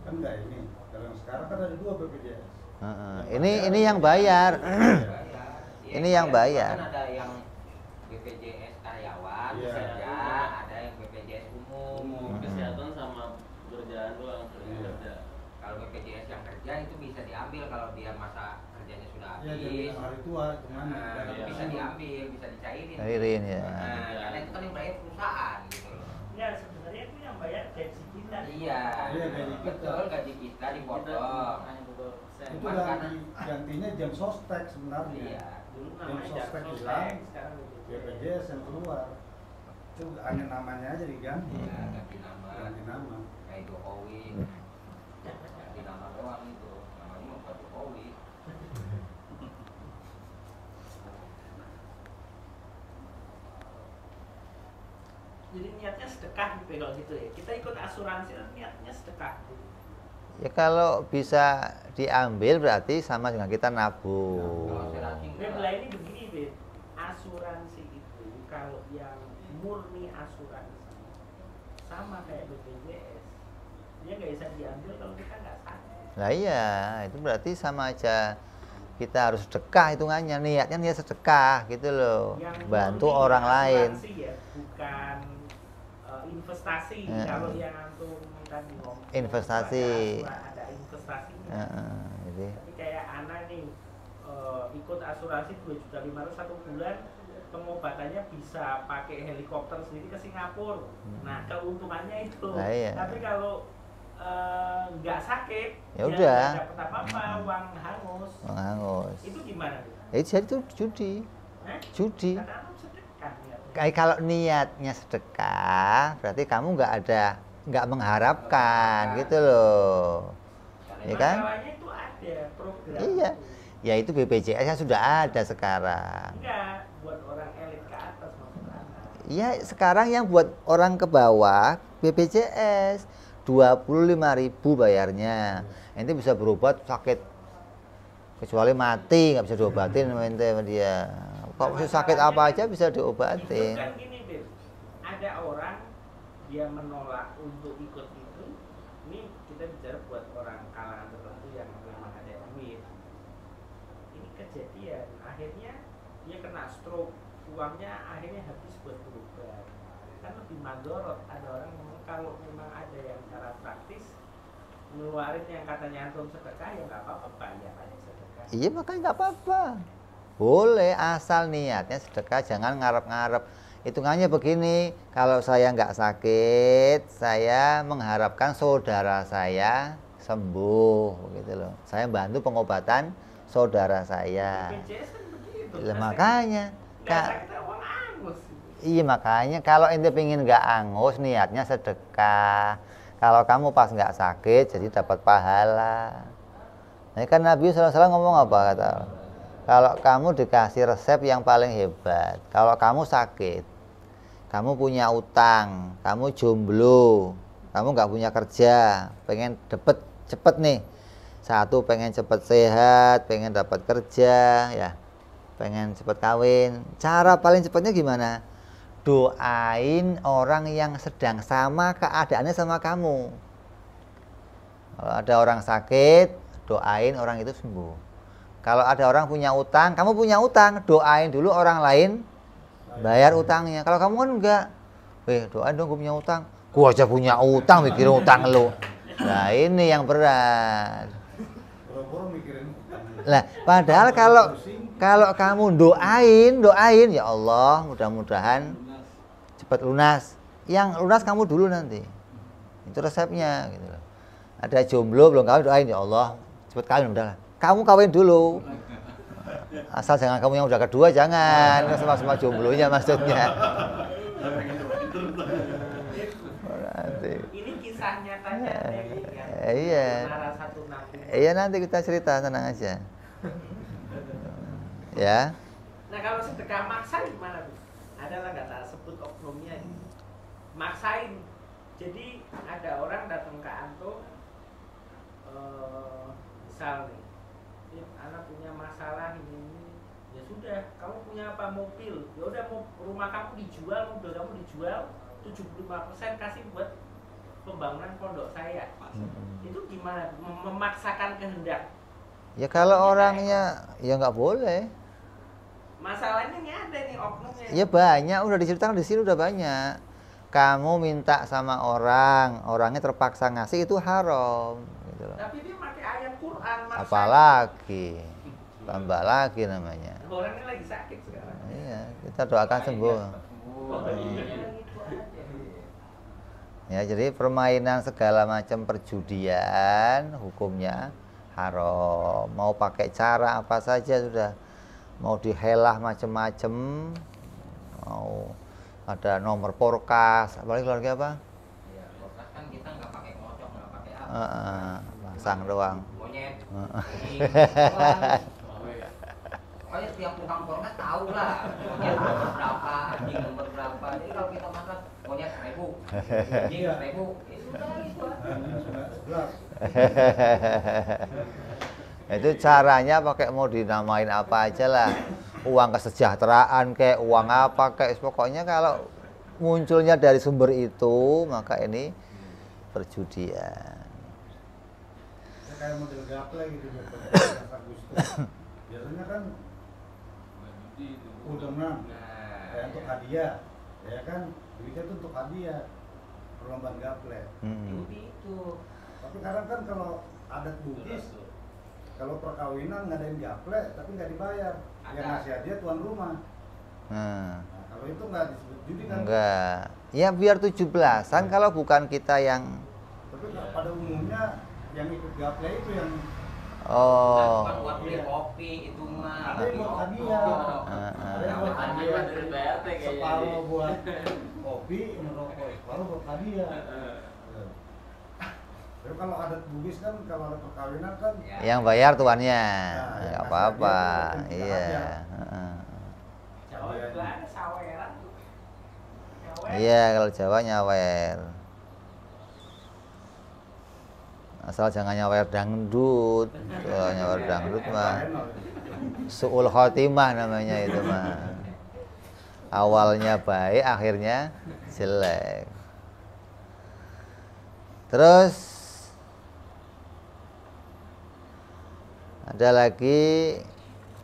kan nggak ini. Kalau yang sekarang kan ada 2 BPJS. Ini yang bayar. Ini yang bayar. Kan ada yang BPJS karyawan, Iya. kerja, ada yang BPJS umum. Kesehatan sama pekerjaan doang kerja. Kalau BPJS yang kerja itu bisa diambil kalau dia masa kerjanya sudah Iya, jadi habis. hari tua cuman Nah, iya. bisa diambil, bisa dicairin. Cairin ya. Nah, karena itu kan yang bayar perusahaan gitu loh. Ya sebenarnya itu yang bayar gaji kita. Iya, Iya, gaji kita. betul, gaji kita dipotong. itu gantinya jam sostek sebenarnya. Iya. Dulu Yang namanya sostek Jaksel, hilang, sekarang BPJS yang keluar. Itu hanya namanya aja diganti. Iya, ganti nama. Ganti nama. Kayak Jokowi. Ganti nama doang itu. Namanya mau Pak Jokowi. Jadi niatnya sedekah gitu ya, kalau gitu ya. Kita ikut asuransi niatnya sedekah. Ya kalau bisa diambil berarti sama dengan kita nabung. Kalau asuransi Beb, enggak. lah ini begini Beb, asuransi itu kalau yang murni asuransi sama kayak BPJS, dia nggak bisa diambil kalau kita nggak sakit. Nah iya, itu berarti sama aja kita harus sedekah hitungannya, niatnya niat sedekah gitu loh, Yang bantu murni orang lain. asuransi ya, bukan investasi. Kalau yang antum tadi ngomong Investasi. ada investasinya. Jadi Tapi kayak anak nih ikut asuransi 2.500.000 1 bulan, pengobatannya bisa pakai helikopter sendiri ke Singapura. Nah keuntungannya itu. Nah, iya. Tapi kalau nggak sakit, Ya udah. nggak dapat apa-apa, uang hangus. hangus. Itu gimana? Ya jadi itu judi, Hah? judi. Kata antum sedekah niatnya. Kayak kalau niatnya sedekah, berarti kamu nggak mengharapkan gitu loh, ya kan? Masalahnya itu ada program. Iya. Ya itu BPJS-nya sudah ada sekarang. Enggak, buat orang elit ke atas maksudnya. Iya, sekarang yang buat orang ke bawah BPJS 25.000 bayarnya. Ente bisa berobat sakit kecuali mati nggak bisa diobatin sama ente sama dia. Kok bisa sakit apa aja bisa Itu diobatin. kan gini, Beb. Ada orang dia menolak untuk ikut itu. Ini kita bicara buat orang kalangan tertentu yang memang ada duit. Ini kejadian, akhirnya dia kena stroke, uangnya akhirnya habis buat berobat. Kan lebih mandorot. Ada orang ngomong kalau memang ada yang cara praktis ngeluarin yang katanya antum sedekah ya nggak apa-apa, bayar aja sedekah. Iya makanya nggak apa-apa. Boleh asal niatnya sedekah, jangan ngarep-ngarep. Hitungannya begini, kalau saya nggak sakit, saya mengharapkan saudara saya sembuh, gitu loh. Saya bantu pengobatan saudara saya. BPJS kan begitu. Lah, makanya, nggak Kak. sakit uang angus. Iya makanya kalau ente pengen nggak angus, niatnya sedekah. Kalau kamu pas nggak sakit, jadi dapat pahala. Nah kan Nabi SAW ngomong apa kata? Kalau kamu dikasih resep yang paling hebat, kalau kamu sakit, kamu punya utang, kamu jomblo, kamu nggak punya kerja, pengen dapet cepet nih. Satu pengen cepet sehat, pengen dapat kerja, ya, pengen cepet kawin. Cara paling cepetnya gimana? Doain orang yang sedang sama keadaannya sama kamu. Kalau ada orang sakit, doain orang itu sembuh. Kalau ada orang punya utang, kamu punya utang, doain dulu orang lain bayar utangnya. Kalau kamu kan enggak, doain dong gue punya utang. Gue aja punya utang, mikirin utang lo. Nah ini yang berat. Lah padahal kalau kamu doain ya Allah mudah-mudahan cepat lunas. Yang lunas kamu dulu nanti. Itu resepnya gitu loh. Ada jomblo belum kawin, doain ya Allah cepat kawin udah. Kamu kawin dulu. Asal jangan kamu yang udah kedua, jangan. Sama-sama jomblonya maksudnya. Ini kisah nyatanya dari kan. Iya. Iya nanti kita cerita, tenang aja. Ya. Nah kalau sedekah maksa gimana, Bu? Ada lah nggak tak sebut oknumnya ini. Maksain. Jadi ada orang datang ke antum, misal nih, anak punya masalah ini, ya sudah, kamu punya apa, mobil, ya udah rumah kamu dijual, mobil kamu dijual, 75% kasih buat pembangunan pondok saya. Itu gimana? Memaksakan kehendak? Ya kalau orangnya ya nggak boleh. Masalahnya ini ada nih oknumnya. Ya banyak, udah diceritakan di sini udah banyak. Kamu minta sama orang, orangnya terpaksa ngasih, itu haram. Gitu loh. Tapi dia pakai ayat Quran. Apalagi, tambah lagi namanya. Orangnya lagi sakit sekarang. Iya, kita doakan sembuh. Ya, jadi permainan segala macam perjudian hukumnya haram. Mau pakai cara apa saja sudah. Mau dihelah macam-macam, mau ada nomor porkas, apalagi keluarga apa? Iya, porkas kan kita nggak pakai ngocok, nggak pakai apa. Pasang doang. Monyet. Pokoknya setiap tukang porkas tahu lah monyet nomor berapa, anjing nomor berapa. Jadi kalau kita masak monyet 1000, anjing 1000, ya sudah itu aja. Itu caranya pakai mau dinamain apa aja lah, uang kesejahteraan kayak uang apa kayak, pokoknya kalau munculnya dari sumber itu maka ini perjudian. Kayak model gaple gitu biasanya kan udangan kayak untuk hadiah, ya kan duitnya tuh untuk hadiah perlombaan gaple. Itu. Tapi kadang kan kalau adat Bugis, kalau perkawinan ngadain gaple tapi nggak dibayar, yang ngasih hadiah tuan rumah. Nah, kalau itu nggak disebut judi kan? Enggak. Ya biar 17-an kalau bukan kita yang. Tapi pada umumnya yang ikut gaple itu yang Bukan buat beli kopi itu mah. ada yang buat hadiah, ada yang buat hadiah dari BRT kayaknya. separuh buat kopi, merokok, separuh buat hadiah. Tapi kalau adat Bugis kan kalau ada perkawinan kan Yang bayar tuannya, Nah, nggak yang apa-apa. kasih hadiah Iya. Jawa itu ada saweran tuh. Iya, kalau Jawa nyawer. Asal jangan nyawer dangdut. Kalau nyawer dangdut mah su'ul khotimah namanya itu mah. Awalnya baik, akhirnya jelek. Terus ada lagi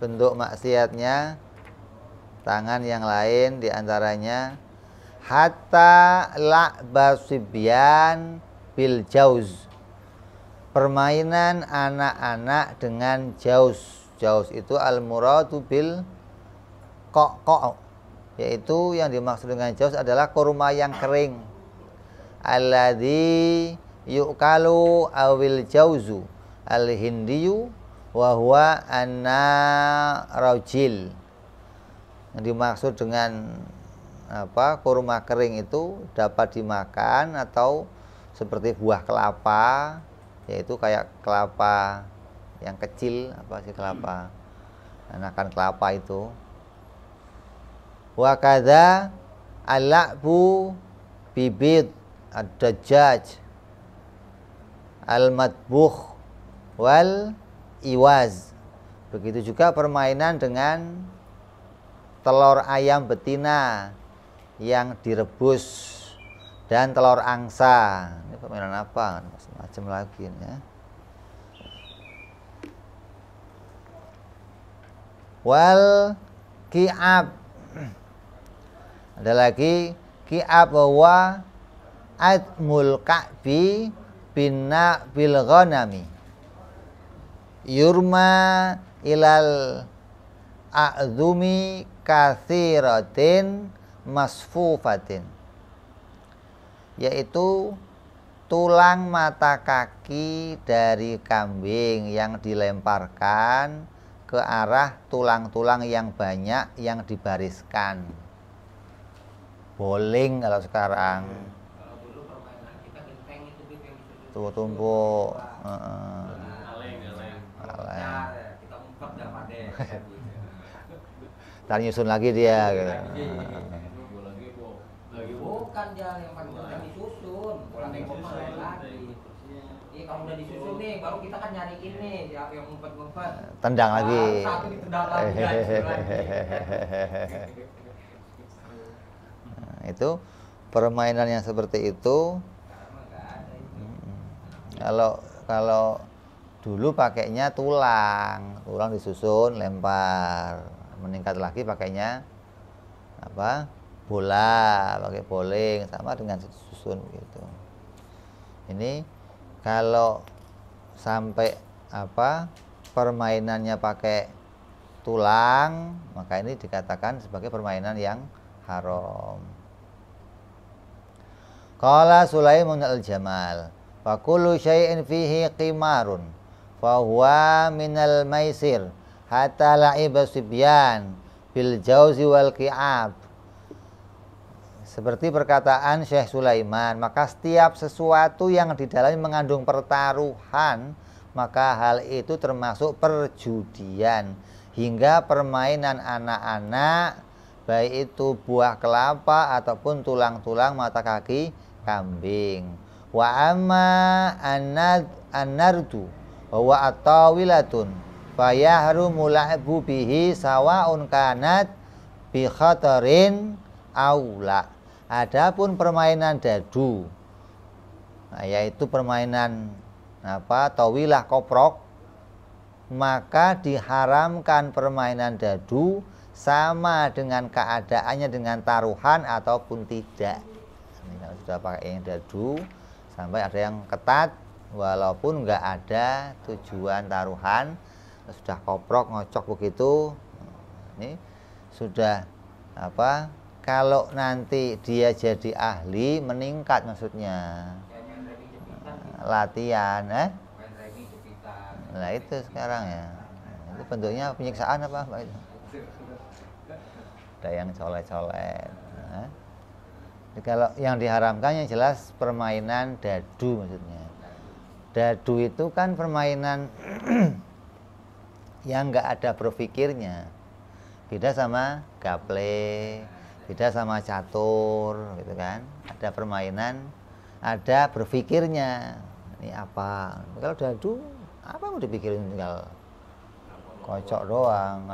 bentuk maksiatnya, tangan yang lain diantaranya hatta la'basibyan bil jauz, permainan anak-anak dengan jauz. Jauz itu al-muradu bil kok, yaitu yang dimaksud dengan jauz adalah kurma yang kering, alladzi yu'kalu awil jauzu al-hindiyu wa huwa an-narajil. Yang dimaksud dengan kurma kering itu dapat dimakan atau seperti buah kelapa, yaitu kayak kelapa yang kecil, apa sih kelapa, anakan kelapa itu. Wa kadza al-la'bu bibid ad-dajjaj al-madbukh wal iwaz. Begitu juga permainan dengan telur ayam betina yang direbus dan telur angsa. Ini permainan apa? Macam-macam lagi ya. Wal ki'ab. Ada lagi ki'ab wa admul ka'bi binna bil ghanami. Yurma ilal a'zumi katsiratin masfufatin, yaitu tulang mata kaki dari kambing yang dilemparkan ke arah tulang-tulang yang banyak yang dibariskan. Bowling kalau sekarang. Kalau dulu permainan kita genteng itu yang disusun. Tuh tumpuk. Kita umpet dah pada. Ntar nyusun lagi dia gitu. Bukan Jal, yang paling penting disusun. Bola tembok main lagi. Iya, kalau udah disusun nih, baru kita kan nyariin nih siapa yang ngumpet-ngumpet. Tendang lagi. Satu ditendang lagi. Itu permainan yang seperti itu. Kalau dulu pakainya tulang disusun lempar. Meningkat lagi pakainya apa? Bola, pakai bowling sama dengan susun gitu. Ini kalau sampai apa permainannya pakai tulang, maka ini dikatakan sebagai permainan yang haram. Qala Sulaiman al-Jamal, fa kullu syai'in fihi qimarun fa huwa minal maisir hatta la'iba sibyan bil jauzi wal qi'ab. Seperti perkataan Syekh Sulaiman, maka setiap sesuatu yang di dalamnya mengandung pertaruhan, maka hal itu termasuk perjudian, hingga permainan anak-anak, baik itu buah kelapa ataupun tulang-tulang mata kaki kambing. Wa amma an-nardu wa huwa at-tawilatun fa yahrumu la'bu bihi sawa'un kanat bi khatarin aula. Adapun permainan dadu, nah, yaitu permainan apa tawilah koprok, maka diharamkan permainan dadu sama dengan keadaannya dengan taruhan ataupun tidak. Ini kalau sudah pakai yang dadu sampai ada yang ketat, walaupun nggak ada tujuan taruhan, sudah koprok ngocok begitu, ini sudah apa? Kalau nanti dia jadi ahli meningkat maksudnya latihan, Nah itu sekarang ya, itu bentuknya penyiksaan apa Pak itu? Ada yang colet-colet. Nah, kalau yang diharamkan yang jelas permainan dadu maksudnya. Dadu itu kan permainan yang nggak ada berpikirnya, beda sama gaple. Beda sama catur gitu kan. Ada permainan, ada berpikirnya. Ini apa? Kalau dadu apa mau dipikirin, tinggal kocok doang.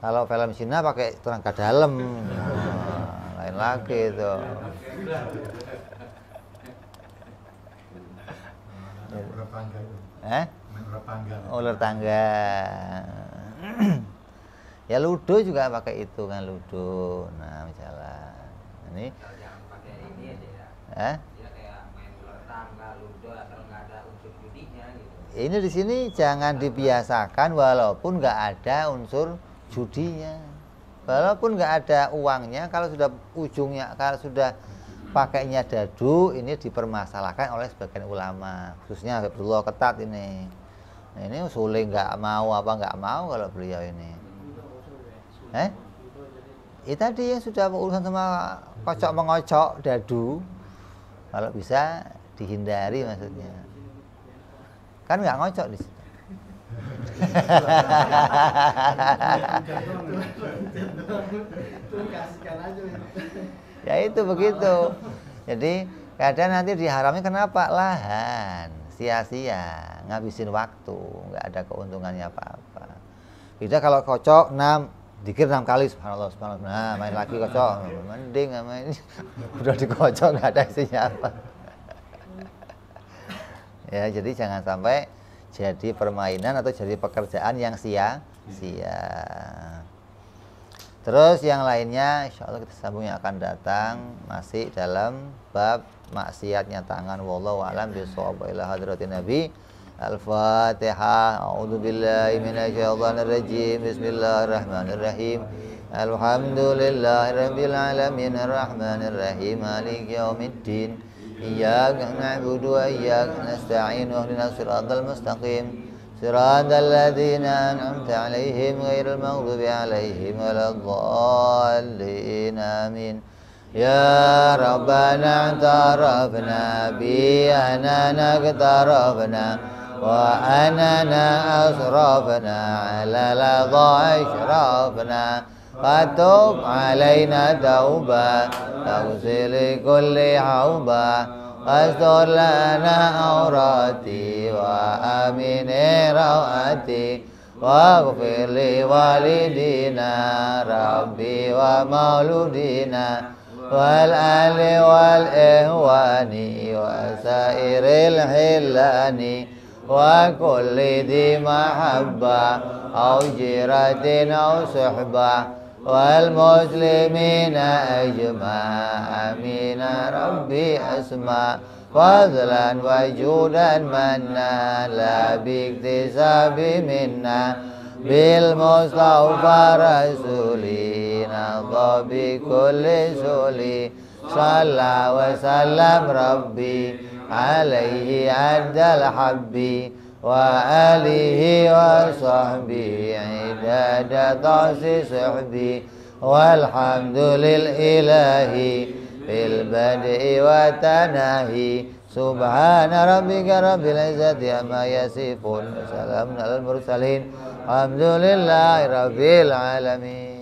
Kalau film Cina pakai tenaga dalam. Nah, lain lagi itu. Ular tangga. Ya ludo juga pakai itu kan, ludo. Nah, misalnya ini Jangan pakai ini aja ya. Dia kayak main ular tangga, ludo asal nggak ada unsur judinya gitu. Ini di sini jangan dibiasakan walaupun nggak ada unsur judinya. Walaupun nggak ada uangnya, kalau sudah ujungnya, kalau sudah pakainya dadu, ini dipermasalahkan oleh sebagian ulama, khususnya Abdullah Ketat ini. Nah, ini usulnya nggak mau kalau beliau ini. Tadi yang sudah urusan sama kocok mengocok dadu, kalau bisa dihindari maksudnya. Kan nggak ngocok di situ. Ya itu begitu. Jadi kadang nanti diharami kenapa? Lahan, sia-sia, ngabisin waktu, nggak ada keuntungannya apa-apa. Beda kalau kocok 6, dikir 6 kali, subhanallah, subhanallah. Nah, main lagi kocok, mending main udah dikocok nggak ada isinya apa. Ya, jadi jangan sampai jadi permainan atau jadi pekerjaan yang sia-sia. Terus yang lainnya insya Allah kita sambung yang akan datang masih dalam bab maksiatnya tangan. Wallahu a'lam bishawab. Ila hadratin Nabi. Al-Fatihah. A'udzubillahi minasyaitonir rajim. Bismillahirrahmanirrahim. Alhamdulillahirabbil alamin arrahmanir rahim maliki yaumiddin. Iyyaka na'budu wa iyyaka nasta'in. Ihdinas siratal mustaqim. صراط الذين أنعمت عليهم غير المغضوب عليهم ولا الضالين آمين يا ربنا اعترفنا بأننا اقترفنا وأننا أسرفنا على لظى أشرفنا فتب علينا توبة تغسل كل حوبة واستر لنا عوراتي وآمن روعتي واغفر لوالدينا ربي ومولودينا والآل والإخوان وسائر الحلان وكل ذي محبة أو جيرة أو صحبة والمسلمين أجمع آمين ربي أسمع فضلا وجودا منا لا باكتساب منا بالمصطفى رسولي نضى بكل سولي صلى وسلم ربي عليه عد الحب وآله وصحبه عداد طاس صحبي والحمد للإله في البدء والتناهي سبحان ربك رب العزة عما يصفون وسلام على المرسلين الحمد لله رب العالمين.